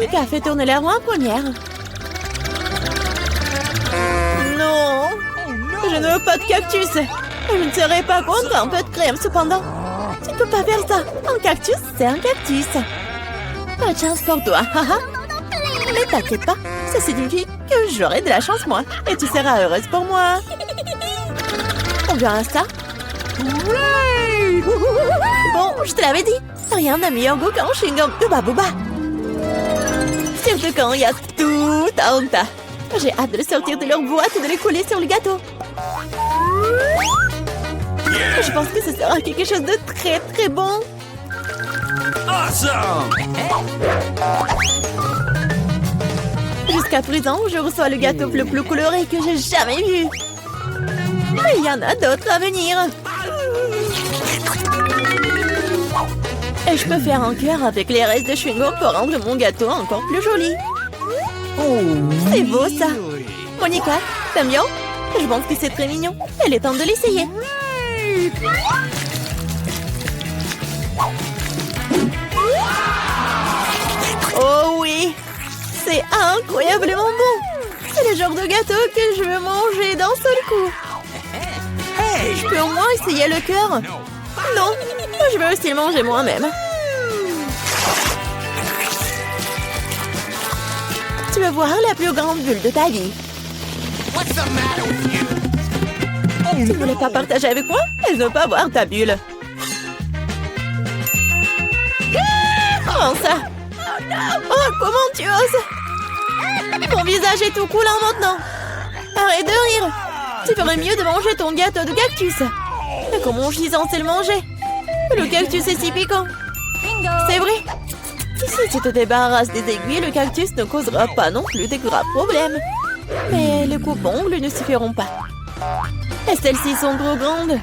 qui a fait tourner la roue en première. Non, je ne veux pas de cactus. Je ne serais pas contre un peu de crème cependant. Tu ne peux pas faire ça. Un cactus, c'est un cactus. Pas de chance pour toi. Mais t'inquiète pas, ça signifie que j'aurai de la chance moi. Et tu seras heureuse pour moi. On verra ça. Bon, je te l'avais dit. Rien n'a meilleur goût qu'un chewing-gum de Babouba. Surtout quand il y a tout un tas. J'ai hâte de le sortir de leur boîte et de les coller sur le gâteau. Je pense que ce sera quelque chose de très très bon. Awesome! Jusqu'à présent, je reçois le gâteau le plus coloré que j'ai jamais vu. Mais il y en a d'autres à venir. Et je peux faire un cœur avec les restes de chewing-gum pour rendre mon gâteau encore plus joli. C'est beau ça. Monica, t'aimes bien? Je pense que c'est très mignon. Il est temps de l'essayer. Oh oui! C'est incroyablement bon! C'est le genre de gâteau que je veux manger d'un seul coup. Je peux au moins essayer le cœur? Non, je veux aussi le manger moi-même. Tu veux voir la plus grande bulle de ta vie? Tu ne voulais pas partager avec moi? Je ne veux pas voir ta bulle. Comment ça? Oh, comment tu oses? Ton visage est tout coulant maintenant. Arrête de rire. Tu ferais mieux de manger ton gâteau de cactus. Mais comment je suis censée le manger? Le cactus est si piquant. C'est vrai. Si tu te débarrasses des aiguilles, le cactus ne causera pas non plus de graves problèmes. Mais les coupes-ongles ne suffiront pas. Et celles-ci sont trop grandes.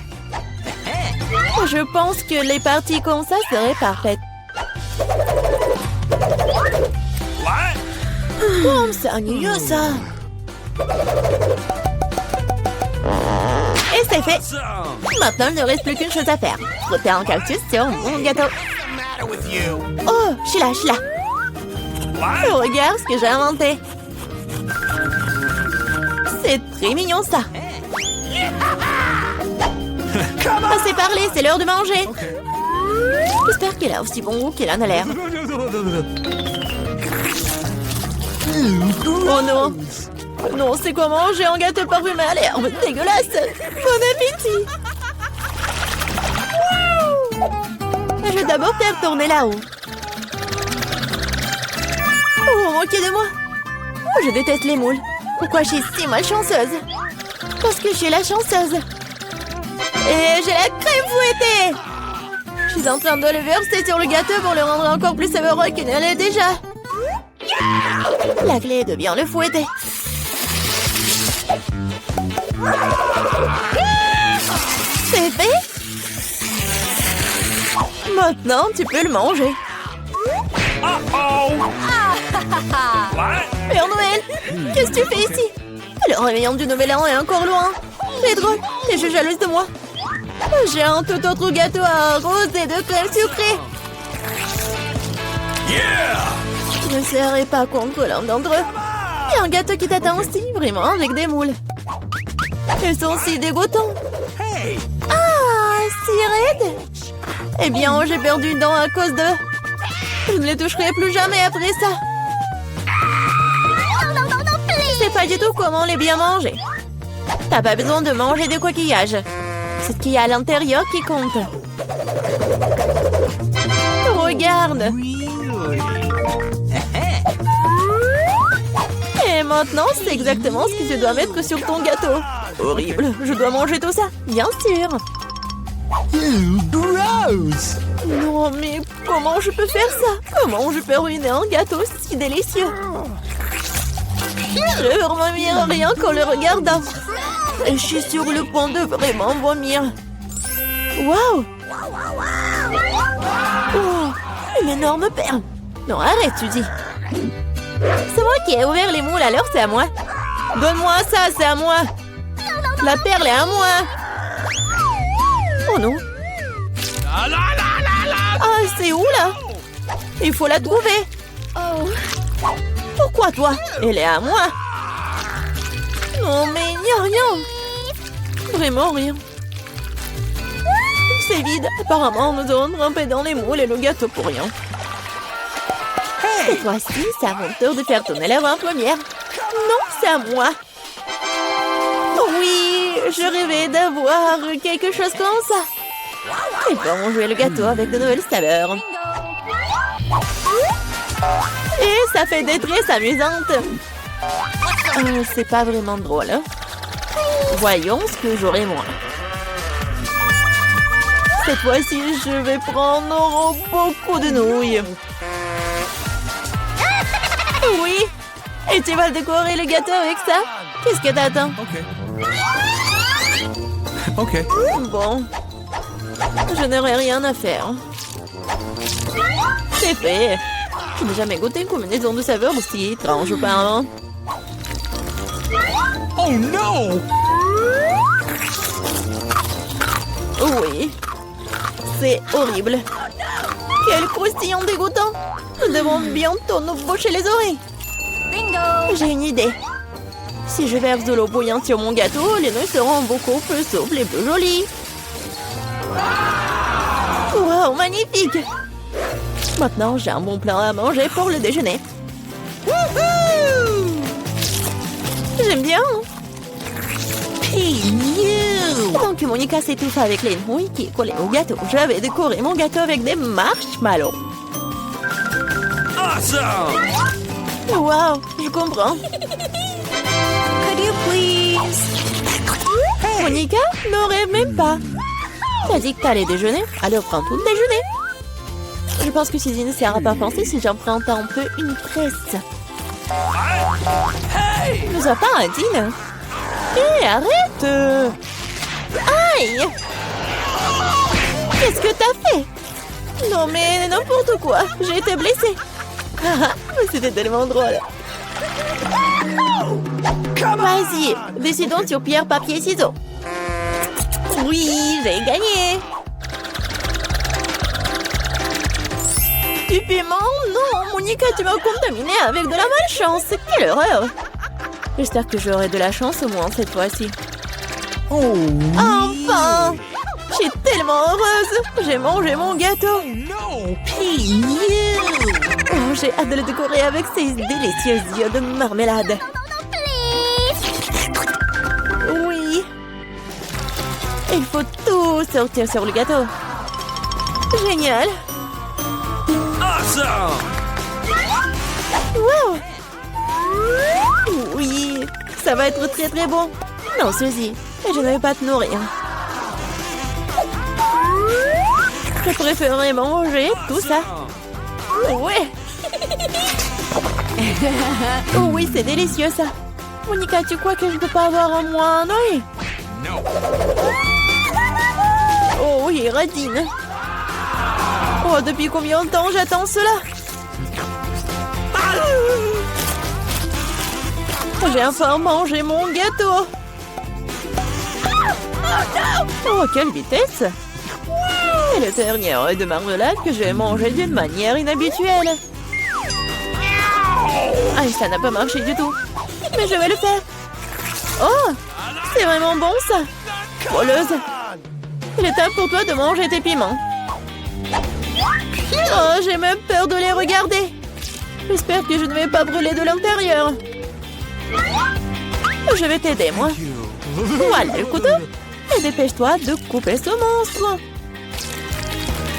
Je pense que les parties comme ça seraient parfaites. Oh, c'est ennuyeux ça. Et c'est fait. Maintenant, il ne reste plus qu'une chose à faire. Frotter un cactus sur mon gâteau. Oh, Sheila. Regarde ce que j'ai inventé. C'est très mignon ça. Assez parlé, c'est l'heure de manger. J'espère qu'il a aussi bon goût qu'il en a l'air. Oh non. Non, c'est quoi manger un gâteau parfumé à l'herbe? Dégueulasse. Bon appétit. Je vais d'abord faire tourner là-haut. Oh, moquez de moi. Oh, je déteste les moules. Pourquoi je suis si malchanceuse? Parce que je suis la chanceuse. Et j'ai la crème fouettée. Je suis en train de le verser sur le gâteau pour le rendre encore plus savoureux qu'il ne l'est déjà. La clé est de bien le fouetter. C'est fait. Maintenant, tu peux le manger. Père Noël, qu'est-ce que tu fais ici? Le réveillon du Nouvel An est encore loin. C'est drôle, t'es juste jalouse de moi. J'ai un tout autre gâteau à rose et de crème sucrée. Je ne serai pas contre l'un d'entre eux. Il y a un gâteau qui t'attend aussi, vraiment avec des moules. Ils sont si dégoûtants. Ah, si raides. Eh bien, j'ai perdu une dent à cause d'eux. Je ne les toucherai plus jamais après ça. Je sais pas du tout comment les bien manger. T'as pas besoin de manger des coquillages. C'est ce qu'il y a à l'intérieur qui compte. Regarde. Et maintenant, c'est exactement ce que tu dois mettre sur ton gâteau. Horrible, je dois manger tout ça, bien sûr. Gross! Non, mais comment je peux faire ça? Comment je peux ruiner un gâteau si délicieux? Je vomir rien qu'en le regardant. Et je suis sur le point de vraiment vomir. Waouh! Oh, une énorme perle. Non, arrête, tu dis. C'est moi qui ai ouvert les moules, alors c'est à moi. Donne-moi ça, c'est à moi. La perle est à moi. Oh non. Ah, c'est où là? Il faut la trouver. Pourquoi toi? Elle est à moi. Non, mais il n'y a rien. Vraiment rien. C'est vide. Apparemment, nous avons trempé dans les moules et le gâteau pour rien. Cette fois-ci, c'est à mon tour de faire tourner la roue en première. Non, c'est à moi. Oui, je rêvais d'avoir quelque chose comme ça. Et bon, jouer le gâteau avec de nouvelles saveurs. Et ça fait des tresses amusantes. C'est pas vraiment drôle. Hein? Voyons ce que j'aurai moi. Cette fois-ci, je vais prendre beaucoup de nouilles. Oui. Et tu vas décorer le gâteau avec ça? Qu'est-ce que t'attends? Ok. Bon. Je n'aurai rien à faire. C'est fait. Je n'ai jamais goûté une combinaison de saveurs aussi étrange auparavant. Oh non! Oui. C'est horrible. Quel croustillant dégoûtant. Nous devons bientôt nous boucher les oreilles. Bingo! J'ai une idée. Si je verse de l'eau bouillante sur mon gâteau, les nouilles seront beaucoup plus souples et plus jolies. Wow, magnifique! Maintenant, j'ai un bon plat à manger pour le déjeuner. J'aime bien. Donc, Monica s'étouffe avec les nouilles qui collent au gâteau. Je vais décorer mon gâteau avec des marshmallows. Awesome! Wow, je comprends. Could you please? Monica, ne rêve même pas. T'as dit que t'allais déjeuner? Alors prends tout le déjeuner. Je pense que Suzy ne sera pas pensée si j'emprunte un peu une tresse. Ne sois pas indigne. Hé, arrête! Aïe! Qu'est-ce que t'as fait? Non mais n'importe quoi, j'ai été blessée. C'était tellement drôle. Vas-y, décidons sur pierre, papier, ciseaux. Oui, j'ai gagné. Du piment? Non, Monica, tu m'as contaminé avec de la malchance. Quelle horreur! J'espère que j'aurai de la chance au moins cette fois-ci. Oh! Enfin! Je suis tellement heureuse! J'ai mangé mon gâteau! No! Oh, j'ai hâte de le décorer avec ces délicieux yeux de marmelade. Oui! Il faut tout sortir sur le gâteau. Génial! Awesome! Wow! Oui! Ça va être très très bon! Non, Suzy, je ne vais pas te nourrir. Je préférerais manger tout ça. Ouais! Oh oui, c'est délicieux ça! Monica, tu crois que je ne peux pas avoir un moins un oeil? No! Oh oui, radine! Oh, depuis combien de temps j'attends cela? J'ai enfin mangé mon gâteau! Oh, quelle vitesse! C'est le dernier œil de marmelade que j'ai mangé d'une manière inhabituelle. Ah, ça n'a pas marché du tout. Mais je vais le faire. Oh, c'est vraiment bon ça. Voleuse. Il est temps pour toi de manger tes piments. Oh, j'ai même peur de les regarder. J'espère que je ne vais pas brûler de l'intérieur. Je vais t'aider, moi. Voilà le couteau. Et dépêche-toi de couper ce monstre.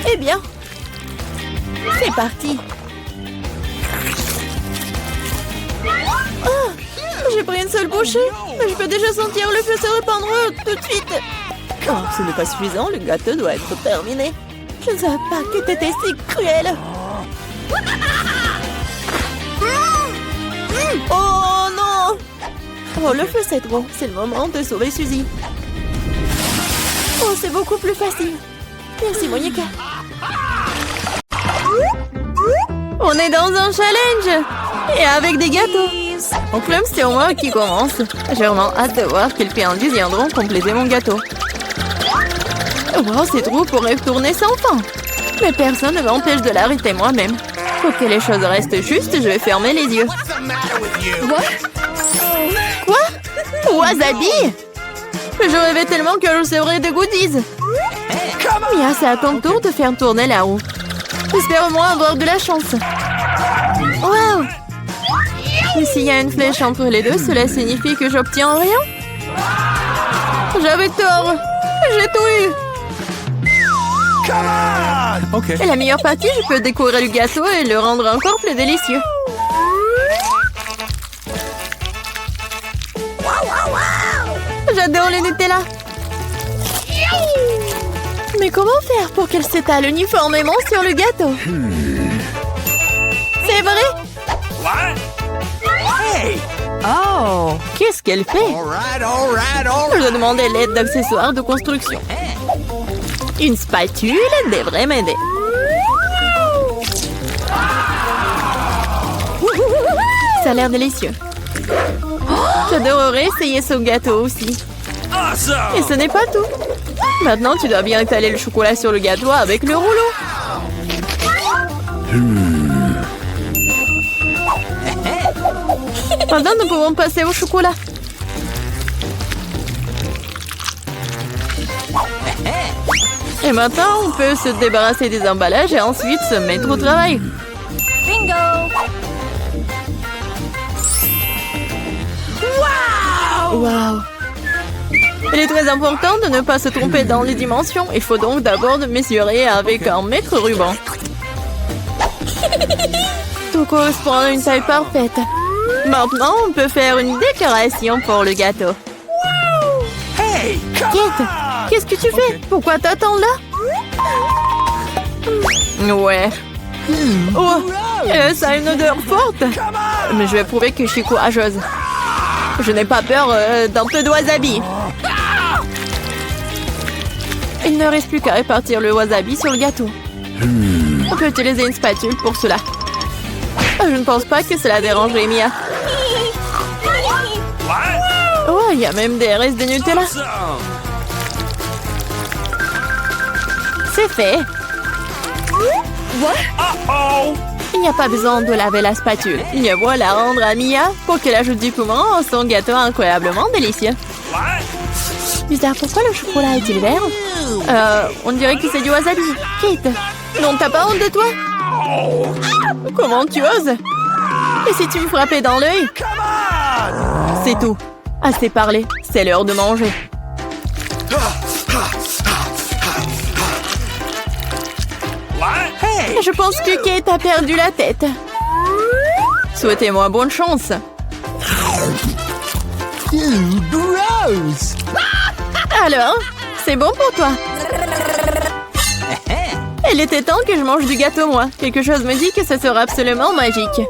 Eh bien, c'est parti. Oh, j'ai pris une seule bouchée, mais je peux déjà sentir le feu se répandre tout de suite. Oh, ce n'est pas suffisant, le gâteau doit être terminé. Je ne savais pas que t'étais si cruel. Oh non! Oh, le feu c'est trop. C'est le moment de sauver Suzy. Oh, c'est beaucoup plus facile. Merci, Monica. On est dans un challenge. Et avec des gâteaux. Donc même c'est moi qui commence. J'ai vraiment hâte de voir quels friandises viendront compléter mon gâteau. Wow, cette roue pourrait tourner sans fin. Mais personne ne m'empêche de l'arrêter moi-même. Pour que les choses restent justes, je vais fermer les yeux. What's the matter with you? Quoi? Wasabi? Je rêvais tellement que je recevrais des goodies. Mia, c'est à ton tour de faire tourner la roue. Espère au moins avoir de la chance. Wow! Et s'il y a une flèche entre les deux, cela signifie que j'obtiens rien? J'avais tort. J'ai tout eu. Come on! Okay. Et la meilleure partie, je peux décorer le gâteau et le rendre encore plus délicieux. J'adore le Nutella. Mais comment faire pour qu'elle s'étale uniformément sur le gâteau? C'est vrai? What? Hey! Oh! Qu'est-ce qu'elle fait? All right. Je demandais l'aide d'accessoires de construction. Une spatule devrait m'aider. Ça a l'air délicieux. J'adorerais essayer ce gâteau aussi. Awesome! Et ce n'est pas tout. Maintenant, tu dois bien étaler le chocolat sur le gâteau avec le rouleau. Maintenant, nous pouvons passer au chocolat. Et maintenant, on peut se débarrasser des emballages et ensuite se mettre au travail. Bingo! Wow! Il est très important de ne pas se tromper dans les dimensions. Il faut donc d'abord mesurer avec un mètre ruban. Tout correspond à une taille parfaite. Maintenant, on peut faire une décoration pour le gâteau. Hey! Come Kate, on! qu'est-ce que tu fais? Pourquoi t'attends là? Ouais. Oh, ça a une odeur forte. Come on! Mais je vais prouver que je suis courageuse. Je n'ai pas peur d'un peu de wasabi. Il ne reste plus qu'à répartir le wasabi sur le gâteau. On peut utiliser une spatule pour cela. Je ne pense pas que cela dérangerait Mia. What? Oh, il y a même des restes de Nutella. Awesome! C'est fait. Uh-oh! Il n'y a pas besoin de laver la spatule. Il faut la rendre à Mia pour qu'elle ajoute du piment à son gâteau incroyablement délicieux. What? Bizarre, pourquoi le chocolat est-il vert? On dirait que c'est du wasabi. Kate, non, t'as pas honte de toi? Comment tu oses? Et si tu me frappais dans l'œil? Come on! C'est tout. Assez parlé, c'est l'heure de manger. What? Hey! Je pense que Kate a perdu la tête. Souhaitez-moi bonne chance. Gross! Alors, c'est bon pour toi? Il était temps que je mange du gâteau, moi. Quelque chose me dit que ce sera absolument magique.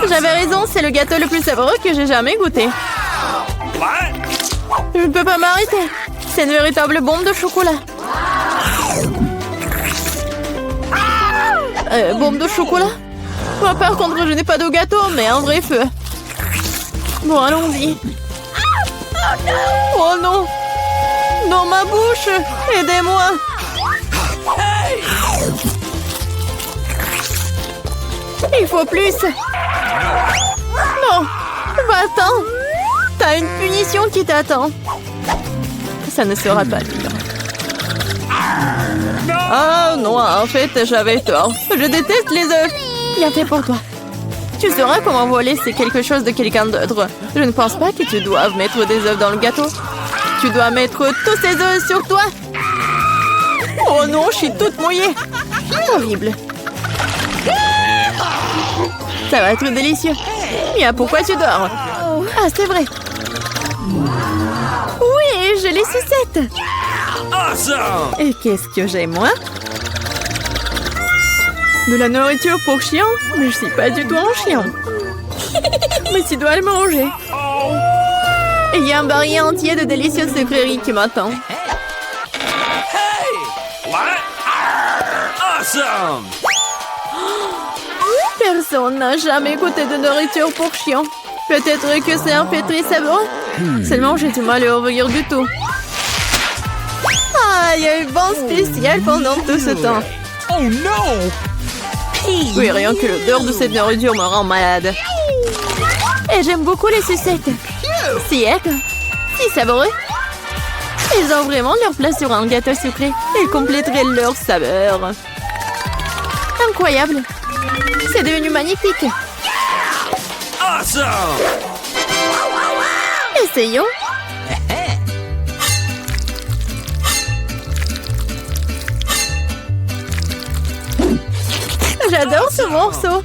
J'avais raison, c'est le gâteau le plus savoureux que j'ai jamais goûté. What? Je ne peux pas m'arrêter. C'est une véritable bombe de chocolat. Bombe de chocolat? Moi, par contre, je n'ai pas de gâteau, mais un vrai feu. Bon, allons-y. Oh non! Dans ma bouche! Aidez-moi! Il faut plus! Non! Va-t'en! T'as une punition qui t'attend! Ça ne sera pas dur. Ah non, en fait, j'avais tort. Je déteste les œufs! Bien fait pour toi. Tu sauras comment voler, c'est quelque chose de quelqu'un d'autre. Je ne pense pas que tu doives mettre des œufs dans le gâteau. Tu dois mettre tous ces œufs sur toi. Oh non, je suis toute mouillée. Horrible. Ça va être délicieux. Mia, pourquoi tu dors? Ah, c'est vrai. Oui, je les sucette. Awesome! Et qu'est-ce que j'ai, moi? De la nourriture pour chien? Mais je suis pas du tout un chien. Mais tu dois le manger. Oh! Et il y a un barillet entier de délicieuses sucreries qui m'attend. Hey! What? Awesome! Personne n'a jamais goûté de nourriture pour chien. Peut-être que c'est un peu très savoureux. Seulement, j'ai du mal à ouvrir du tout. Ah, il y a eu bon spécial pendant tout ce temps. Oh no! Oui, rien que l'odeur de cette nourriture me rend malade. Et j'aime beaucoup les sucettes. Si savoureux. Ils ont vraiment leur place sur un gâteau sucré. Ils compléteraient leur saveur. Incroyable. C'est devenu magnifique. Awesome! Essayons. J'adore ce morceau.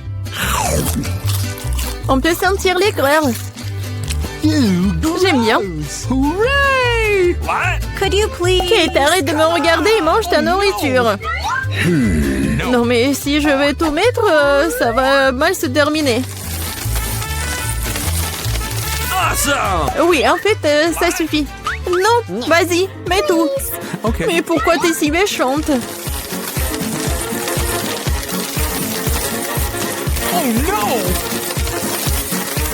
On peut sentir l'aigreur. J'aime bien. Hooray! What? Could you please? Kate, arrête de me regarder et mange ta nourriture. Non mais si je vais tout mettre, ça va mal se terminer. Awesome! Oui, en fait, ça suffit. Non, vas-y, mets tout. Okay. Mais pourquoi t'es si méchante? Oh no!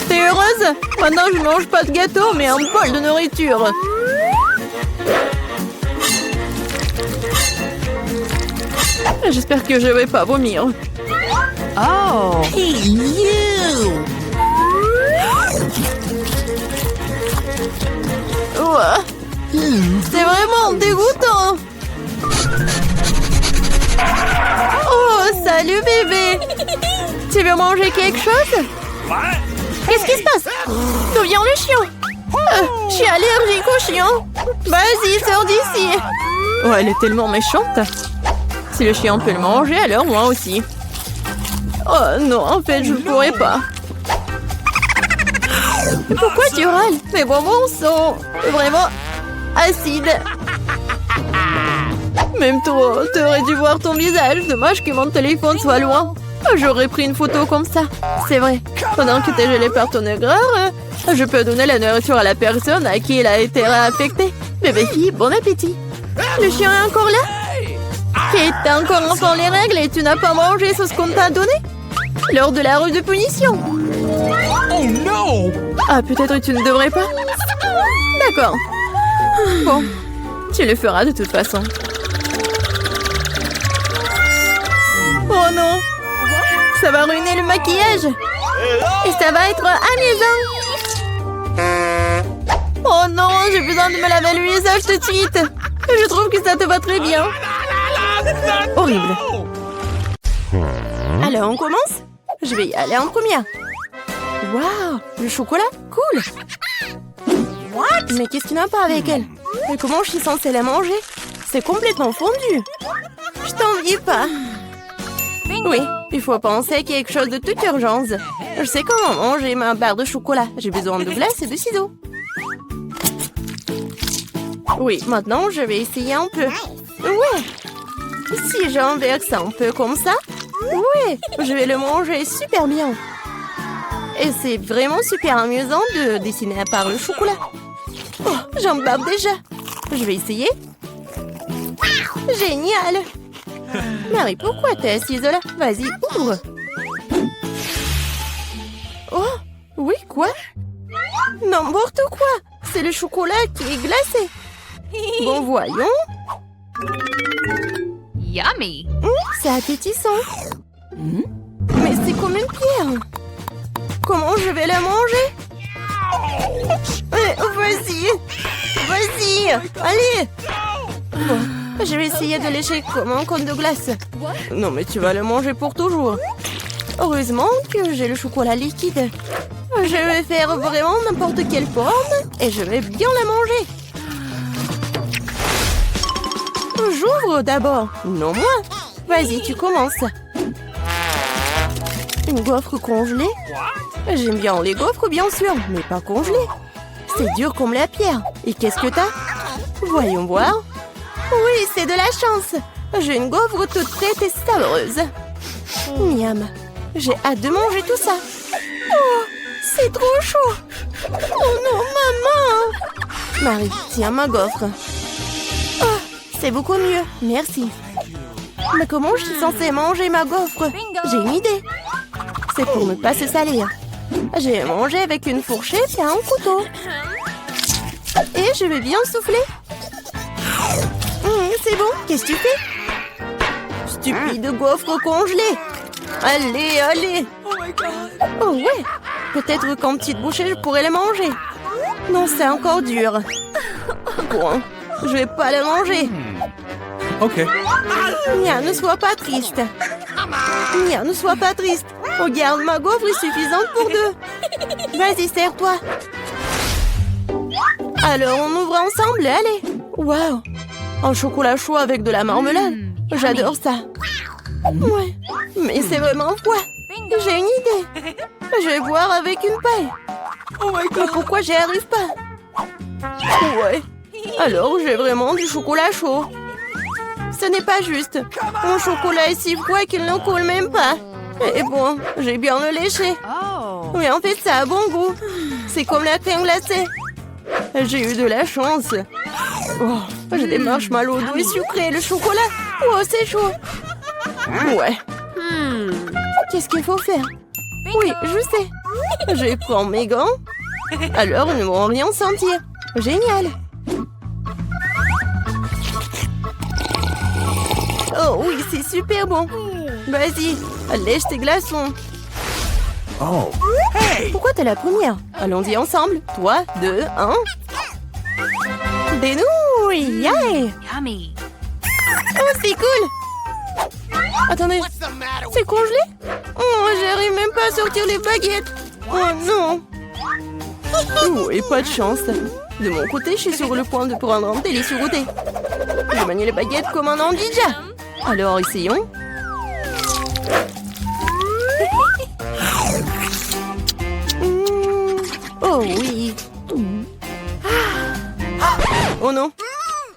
T'es heureuse? Maintenant, je mange pas de gâteau, mais un bol de nourriture. J'espère que je vais pas vomir. Oh. Hey, you! Ouah, c'est vraiment dégoûtant. Oh, salut bébé. Tu veux manger quelque chose? What? Qu'est-ce qui se passe? D'où vient le chien? Je suis allergique au chien. Vas-y, sors d'ici. Oh, elle est tellement méchante. Si le chien peut le manger, alors moi aussi. Oh non, en fait, je ne pourrais pas. Pourquoi tu râles? Mes bonbons sont vraiment acides. Même toi, t'aurais dû voir ton visage. Dommage que mon téléphone soit loin. J'aurais pris une photo comme ça. C'est vrai. Pendant que t'es gelé par ton aigreur, je peux donner la nourriture à la personne à qui elle a été réaffectée. Bébé fille, bon appétit. Le chien est encore là? Kate, t'as encore enfant les règles et tu n'as pas mangé ce qu'on t'a donné? Lors de la rue de punition. Oh no! Ah, peut-être tu ne devrais pas? D'accord. Bon, tu le feras de toute façon. Oh non! Ça va ruiner le maquillage! Et ça va être amusant! Oh non, j'ai besoin de me laver le visage tout de suite! Je trouve que ça te va très bien! Horrible! Alors, on commence? Je vais y aller en première. Waouh, le chocolat, cool. What? Mais qu'est-ce qu'il n'a pas avec elle? Et comment je suis censée la manger? C'est complètement fondu. Je t'envie pas. Oui, il faut penser à quelque chose de toute urgence. Je sais comment manger ma barre de chocolat. J'ai besoin de glace et de ciseaux. Oui, maintenant je vais essayer un peu. Ouais. Si j'inverse un peu comme ça, ouais, je vais le manger super bien. Et c'est vraiment super amusant de dessiner à part le chocolat. Oh, j'en bave déjà. Je vais essayer. Génial. Marie, pourquoi t'es assise là? Vas-y, ouvre. Oh, oui, quoi? N'importe quoi. C'est le chocolat qui est glacé. Bon, voyons. Yummy. C'est appétissant. Mais c'est comme une pierre. Comment je vais la manger? Vas-y. Vas-y. Allez. Bon, je vais essayer de lécher comme un cône de glace. Non, mais tu vas le manger pour toujours. Heureusement que j'ai le chocolat liquide. Je vais faire vraiment n'importe quelle forme et je vais bien la manger. J'ouvre d'abord. Non, moi. Vas-y, tu commences. Une gaufre congelée? J'aime bien les gaufres, bien sûr, mais pas congelées. C'est dur comme la pierre. Et qu'est-ce que t'as? Voyons voir. Oui, c'est de la chance. J'ai une gaufre toute prête et savoureuse. Miam. J'ai hâte de manger tout ça. Oh, c'est trop chaud. Oh non, maman. Marie, tiens ma gaufre. Oh, c'est beaucoup mieux. Merci. Mais comment je suis censée manger ma gaufre? J'ai une idée. C'est pour ne pas se salir. Je vais manger avec une fourchette et un couteau. Et je vais bien souffler. C'est bon. Qu'est-ce que tu fais? Stupide gaufre congelée. Allez, allez. Oh ouais. Peut-être qu'en petite bouchée, je pourrais les manger. Non, c'est encore dur. Bon, je vais pas les manger. Okay. Mia, ne sois pas triste. Mia, ne sois pas triste. Regarde, ma gaufre est suffisante pour deux. Vas-y, serre-toi. Alors, on ouvre ensemble, allez. Waouh. Un chocolat chaud avec de la marmelade. J'adore ça. Ouais, mais c'est vraiment froid. J'ai une idée. Je vais boire avec une paille. Mais pourquoi j'y arrive pas? Ouais. Alors, j'ai vraiment du chocolat chaud. Ce n'est pas juste. Mon chocolat est si froid qu'il ne coule même pas. Et bon, j'ai bien le léché. Oh. Mais en fait, ça a bon goût. C'est comme la crème glacée. J'ai eu de la chance. Oh, j'ai des marshmallows doux et sucrés. Le chocolat. Oh, c'est chaud. Ouais. Qu'est-ce qu'il faut faire? Oui, je sais. Je prends mes gants. Alors, ils ne vont rien sentir. Génial. Oh oui, c'est super bon. Vas-y, lèche tes glaçons. Oh. Pourquoi t'es la première? Allons-y ensemble. 3, 2, 1. Des nouilles, yeah! Yummy. Oh, c'est cool. Attendez, c'est congelé? Oh, j'arrive même pas à sortir les baguettes. Oh non. Oh, et pas de chance. De mon côté, je suis sur le point de prendre un délicieux goûter. Je manie les baguettes comme un ninja. Alors, essayons. Oh oui. Oh non.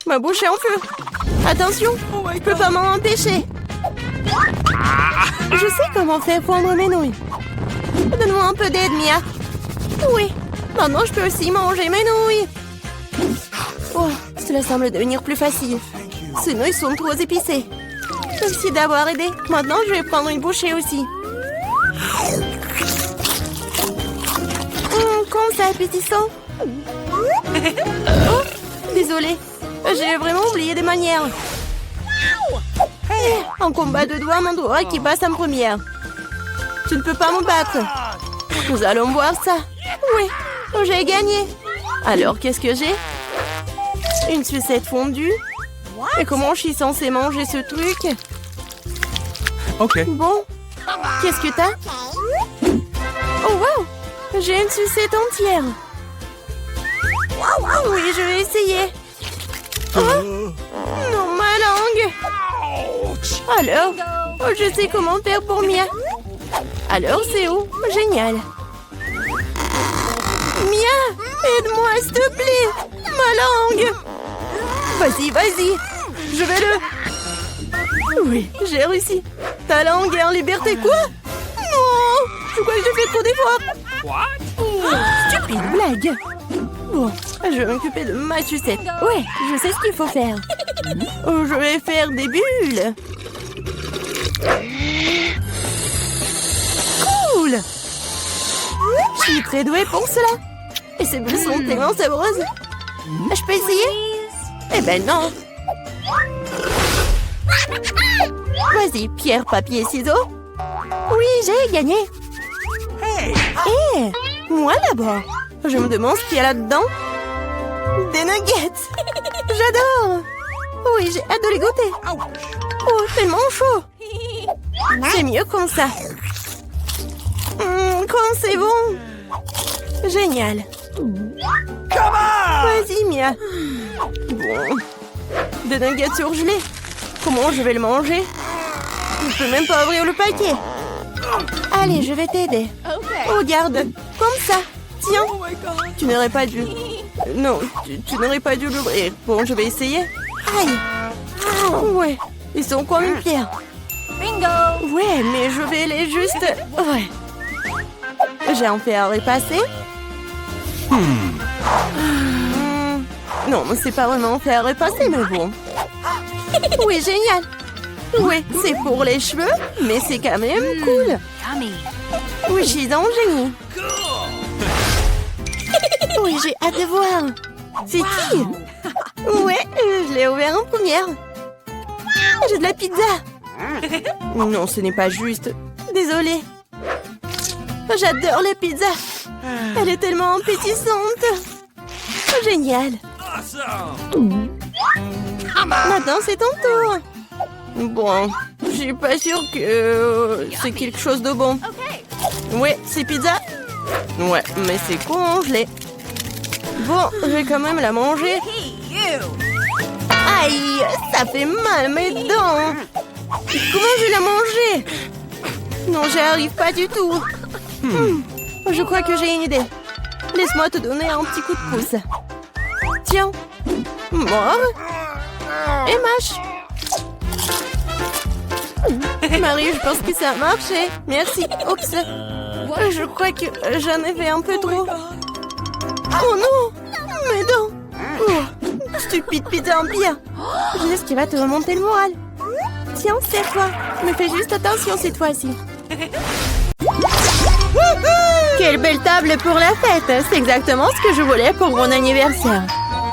Ma bouche est en feu. Attention, je peux pas m'en empêcher. Je sais comment faire fondre mes nouilles. Donne-moi un peu d'aide, Mia. Oui. Maintenant, je peux aussi manger mes nouilles. Oh, cela semble devenir plus facile. Ces nouilles sont trop épicées. Merci d'avoir aidé. Maintenant, je vais prendre une bouchée aussi. Comme ça, appétissant. Oh, désolée. J'ai vraiment oublié des manières. Un combat de doigts, mon doigt qui passe en première. Tu ne peux pas me battre. Nous allons voir ça. Oui, j'ai gagné. Alors, qu'est-ce que j'ai? Une sucette fondue. Et comment je suis censée manger ce truc? Okay. Bon, qu'est-ce que t'as? Oh, wow! J'ai une sucette entière. Oui, je vais essayer. Oh, non, ma langue. Alors, je sais comment faire pour Mia. Alors, c'est où? Génial. Mia, aide-moi, s'il te plaît. Ma langue. Vas-y, vas-y. Je vais le... Oui, j'ai réussi. Ta langue est en liberté, quoi? Non, je crois que j'ai fait trop d'efforts. Stupide blague. Bon, je vais m'occuper de ma sucette. Ouais, je sais ce qu'il faut faire. Je vais faire des bulles. Cool. Je suis très douée pour cela. Et ces bulles sont tellement sabreuses. Je peux essayer? Eh ben non. Vas-y, pierre, papier, ciseaux. Oui, j'ai gagné. Hé, moi d'abord. Je me demande ce qu'il y a là-dedans. Des nuggets. J'adore. Oui, j'ai hâte de les goûter. Oh, tellement chaud. C'est mieux comme ça. Quand c'est bon. Génial. Vas-y, Mia. Bon. Des nuggets surgelés. Comment je vais le manger? Je peux même pas ouvrir le paquet. Allez, je vais t'aider. Regarde, comme ça. Tiens, tu n'aurais pas dû... Non, tu n'aurais pas dû l'ouvrir. Bon, je vais essayer. Aïe. Ouais, ils sont comme une pierre. Bingo! Ouais, mais je vais les juste... Ouais. J'ai un fer à repasser. Non, c'est pas vraiment un fer à repasser, mais bon. Oui, génial. Oui, c'est pour les cheveux, mais c'est quand même cool. Yummy. Oui, je suis un génie. Oui, j'ai hâte de voir. C'est qui? Ouais, je l'ai ouvert en première. J'ai de la pizza. Non, ce n'est pas juste. Désolée. J'adore la pizza. Elle est tellement appétissante. Génial. Maintenant, c'est ton tour. Bon, je suis pas sûre que c'est quelque chose de bon. Ouais, c'est pizza. Ouais, mais c'est congelé. Bon, je vais quand même la manger. Aïe, ça fait mal mes dents. Comment je vais la manger? Non, j'y arrive pas du tout. Je crois que j'ai une idée. Laisse-moi te donner un petit coup de pouce. Tiens. Mort. Et mâche. Marie, je pense que ça a marché. Merci. Oups. Je crois que j'en ai fait un peu trop. Oh non. Mes dents. Oh, stupide pizza en pire. Je sais ce qui va te remonter le moral. Tiens, c'est toi. Mais fais juste attention cette fois-ci. Quelle belle table pour la fête. C'est exactement ce que je voulais pour mon anniversaire.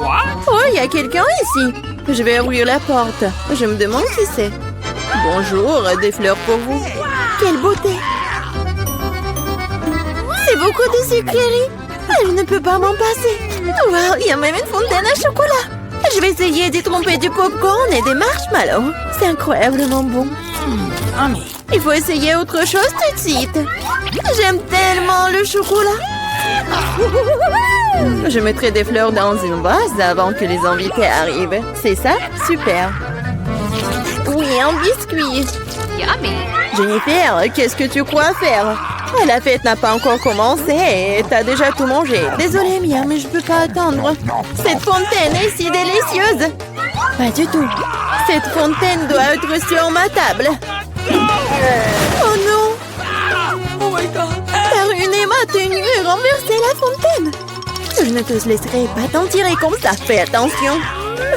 Oh, il y a quelqu'un ici. Je vais ouvrir la porte. Je me demande qui c'est. Bonjour, des fleurs pour vous. Quelle beauté. C'est beaucoup de sucreries. Je ne peux pas m'en passer. Wow, il y a même une fontaine à chocolat. Je vais essayer d'y tromper du popcorn et des marshmallows. C'est incroyablement bon. Il faut essayer autre chose tout de suite. J'aime tellement le chocolat. Je mettrai des fleurs dans une vase avant que les invités arrivent. C'est ça? Super. Oui, un biscuit. Yummy. Jennifer, qu'est-ce que tu crois faire? La fête n'a pas encore commencé et t'as déjà tout mangé. Désolée, Mia, mais je peux pas attendre. Cette fontaine est si délicieuse. Pas du tout. Cette fontaine doit être sur ma table. Oh non! Oh my God! T'as ruiné ma tenue et renversé la fontaine. Je ne te laisserai pas t'en tirer comme ça. Fais attention.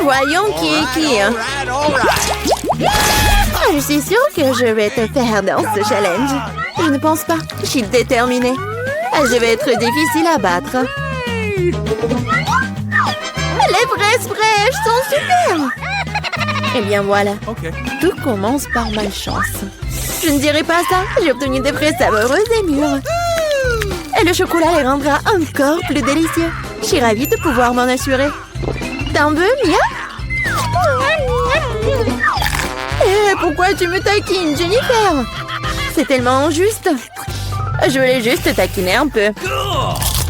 Voyons qui est qui. Je suis sûre que je vais te faire dans ce challenge. Je ne pense pas. Je suis déterminée. Je vais être difficile à battre. Les fraises fraîches sont super. Eh bien voilà. Okay. Tout commence par malchance. Je ne dirai pas ça. J'ai obtenu des fraises savoureuses et mûres. Et le chocolat les rendra encore plus délicieux. Je suis ravie de pouvoir m'en assurer. T'en veux, Mia? Eh, pourquoi tu me taquines, Jennifer? C'est tellement injuste. Je voulais juste taquiner un peu.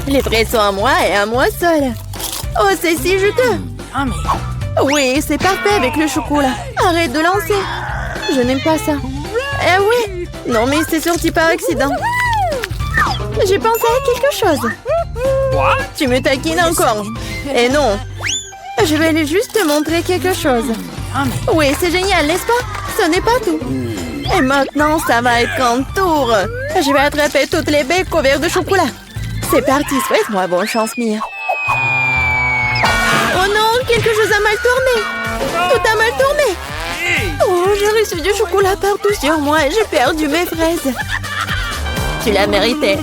Les fraises sont à moi et à moi seule. Oh, c'est si juteux. Oui, c'est parfait avec le chocolat. Arrête de lancer. Je n'aime pas ça. Eh oui. Non, mais c'est sorti par accident. J'ai pensé à quelque chose. Tu me taquines encore. Eh non. Je vais aller juste te montrer quelque chose. Oui, c'est génial, n'est-ce pas? Ce n'est pas tout. Et maintenant, ça va être un tour. Je vais attraper toutes les baies couvertes de chocolat. C'est parti, souhaite-moi bonne chance, Mia. Oh non, quelque chose a mal tourné. Tout a mal tourné. Oh, j'ai reçu du chocolat partout sur moi et j'ai perdu mes fraises. Tu l'as mérité.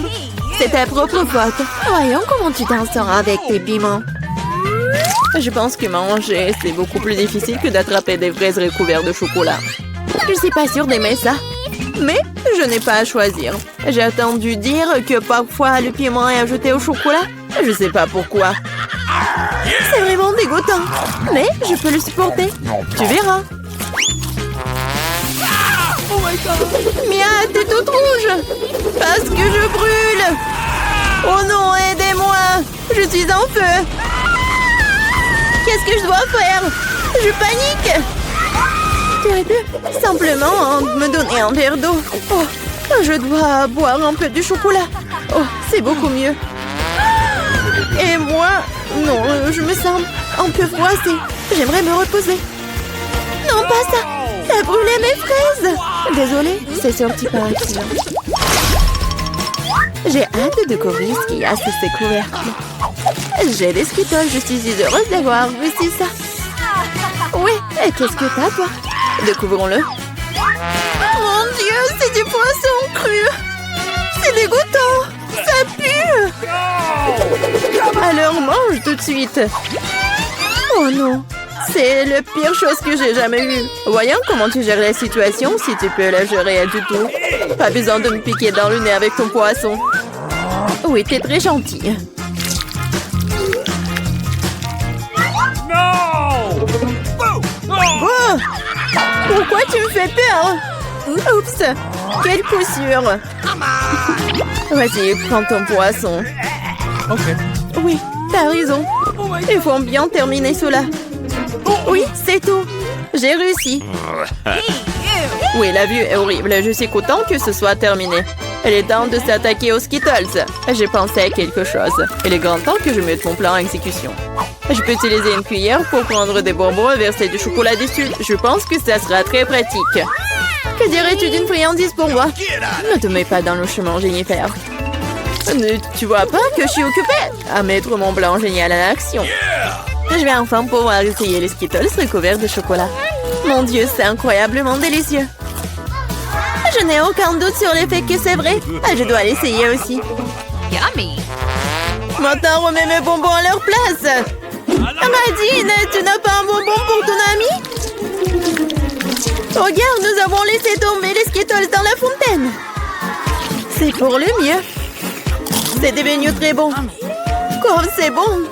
C'est ta propre faute. Voyons comment tu t'en sors avec tes piments. Je pense que manger, c'est beaucoup plus difficile que d'attraper des fraises recouvertes de chocolat. Je suis pas sûre d'aimer ça. Mais je n'ai pas à choisir. J'ai entendu dire que parfois le piment est ajouté au chocolat. Je sais pas pourquoi. C'est vraiment dégoûtant. Mais je peux le supporter. Tu verras. Oh my God. Mia, t'es toute rouge. Parce que je brûle. Oh non, aidez-moi. Je suis en feu. Qu'est-ce que je dois faire? Je panique. Tu aurais pu simplement me donner un verre d'eau. Oh, je dois boire un peu du chocolat. Oh, c'est beaucoup mieux. Et moi, non, je me sens un peu froissée. J'aimerais me reposer. Non, pas ça. Ça brûlait mes fraises. Désolée, c'est sorti par accident. J'ai hâte de découvrir ce qu'il y a sous ces couvercles. J'ai des Skittles, je suis si heureuse d'avoir reçu ça. Oui, et qu'est-ce que t'as, toi? Découvrons-le. Mon Dieu, c'est du poisson cru. C'est dégoûtant. Ça pue. Alors mange tout de suite. Oh non, C'est la pire chose que j'ai jamais vue. Voyons comment tu gères la situation, si tu peux la gérer du tout. Pas besoin de me piquer dans le nez avec ton poisson. Oui, t'es très gentil. Oh! Pourquoi tu me fais peur? Oups! Quelle poussure! Vas-y, prends ton poisson. Okay. Oui, t'as raison. Il faut bien terminer cela. Oui, c'est tout. J'ai réussi. Oui, la vue est horrible. Je suis content que ce soit terminé. Il est temps de s'attaquer aux Skittles. J'ai pensé à quelque chose. Il est grand temps que je mette mon plan en exécution. Je peux utiliser une cuillère pour prendre des bonbons et verser du chocolat dessus. Je pense que ça sera très pratique. Que dirais-tu d'une friandise pour moi? Ne te mets pas dans le chemin, Jennifer. Tu vois pas que je suis occupée à mettre mon blanc génial en action. Je vais enfin pouvoir essayer les Skittles recouverts de chocolat. Mon Dieu, c'est incroyablement délicieux. Je n'ai aucun doute sur le fait que c'est vrai. Je dois l'essayer aussi. Yummy. Maintenant, remets mes bonbons à leur place. Nadine, tu n'as pas un bonbon pour ton ami? Regarde, nous avons laissé tomber les Skittles dans la fontaine. C'est pour le mieux. C'est devenu très bon. Comme c'est bon.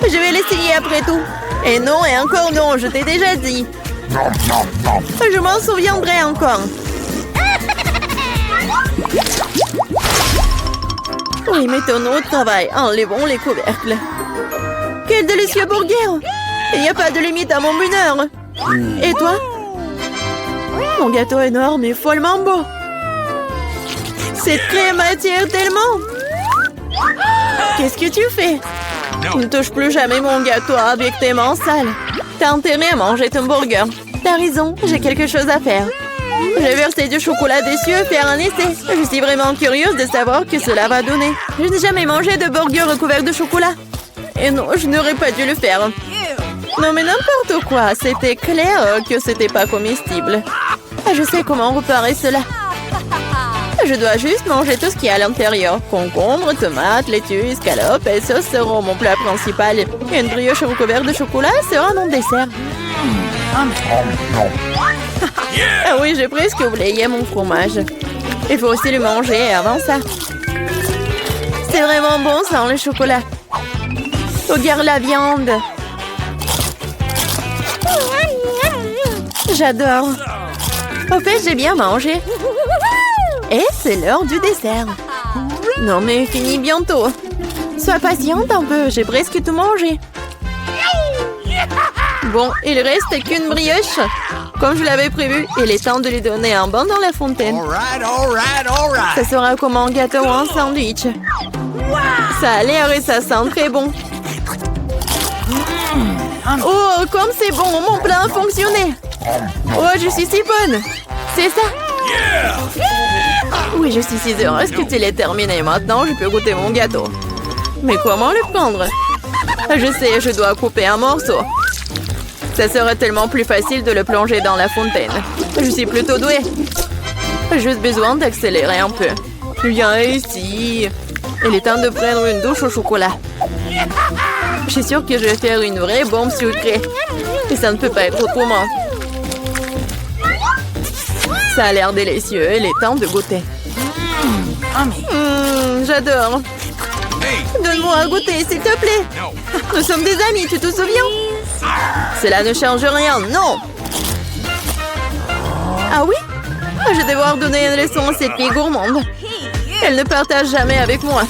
Je vais l'essayer après tout. Et non, et encore non, je t'ai déjà dit. Je m'en souviendrai encore. Oui, mettons-nous au travail. Enlevons les couvercles. Quel délicieux burger! Il n'y a pas de limite à mon bonheur. Et toi? Mon gâteau est énorme et follement beau. Cette crème attire tellement. Qu'est-ce que tu fais? Ne touche plus jamais mon gâteau avec tes mains sales. T'as intérêt à manger ton burger. T'as raison, j'ai quelque chose à faire. Je vais verser du chocolat dessus et faire un essai. Je suis vraiment curieuse de savoir ce que cela va donner. Je n'ai jamais mangé de burger recouvert de chocolat. Et non, je n'aurais pas dû le faire. Non mais n'importe quoi, c'était clair que c'était pas comestible. Je sais comment réparer cela. Je dois juste manger tout ce qu'il y a à l'intérieur. Concombre, tomates, laitue, escalope et sauce seront mon plat principal. Et une brioche recouverte de chocolat sera mon dessert. Ah oui, j'ai presque oublié mon fromage. Il faut aussi le manger avant ça. C'est vraiment bon sans le chocolat. Regarde la viande. J'adore. Au fait, j'ai bien mangé. Et c'est l'heure du dessert. Non mais fini bientôt. Sois patiente un peu, j'ai presque tout mangé. Bon, il reste qu'une brioche. Comme je l'avais prévu, il est temps de lui donner un bain dans la fontaine. Ça sera comme un gâteau ou un sandwich. Ça a l'air et ça sent très bon. Oh, comme c'est bon, mon plan a fonctionné. Oh, je suis si bonne. C'est ça? Oui, je suis si heureuse que tu l'aies terminé. Maintenant, je peux goûter mon gâteau. Mais comment le prendre? Je sais, je dois couper un morceau. Ça serait tellement plus facile de le plonger dans la fontaine. Je suis plutôt douée. J'ai juste besoin d'accélérer un peu. Viens ici. Il est temps de prendre une douche au chocolat. Je suis sûre que je vais faire une vraie bombe sucrée. Et ça ne peut pas être autrement. Ça a l'air délicieux. Il est temps de goûter. J'adore. Donne-moi à goûter, s'il te plaît. Nous sommes des amis, tu te souviens? Cela ne change rien, non. Ah oui? Je vais devoir donner une leçon à cette fille gourmande. Elle ne partage jamais avec moi.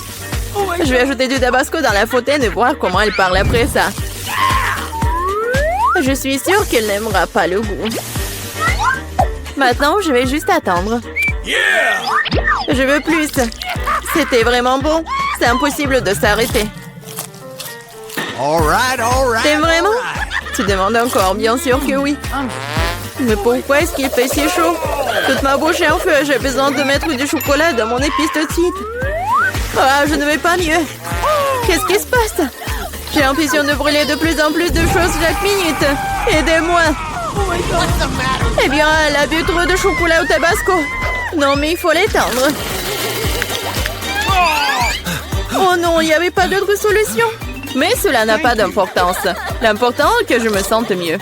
Je vais ajouter du tabasco dans la fontaine et voir comment elle parle après ça. Je suis sûre qu'elle n'aimera pas le goût. Maintenant, je vais juste attendre. Je veux plus. C'était vraiment bon. C'est impossible de s'arrêter. T'aimes vraiment? Tu demandes encore, bien sûr que oui. Mais pourquoi est-ce qu'il fait si chaud? Toute ma bouche est en feu. J'ai besoin de mettre du chocolat dans mon épice de type. Ah, je ne vais pas mieux. Qu'est-ce qui se passe? J'ai l'impression de brûler de plus en plus de choses chaque minute. Aidez-moi. Eh bien, elle a bu trop de chocolat au tabasco. Non, mais il faut l'éteindre. Oh non, il n'y avait pas d'autre solution. Mais cela n'a pas d'importance. L'important est que je me sente mieux.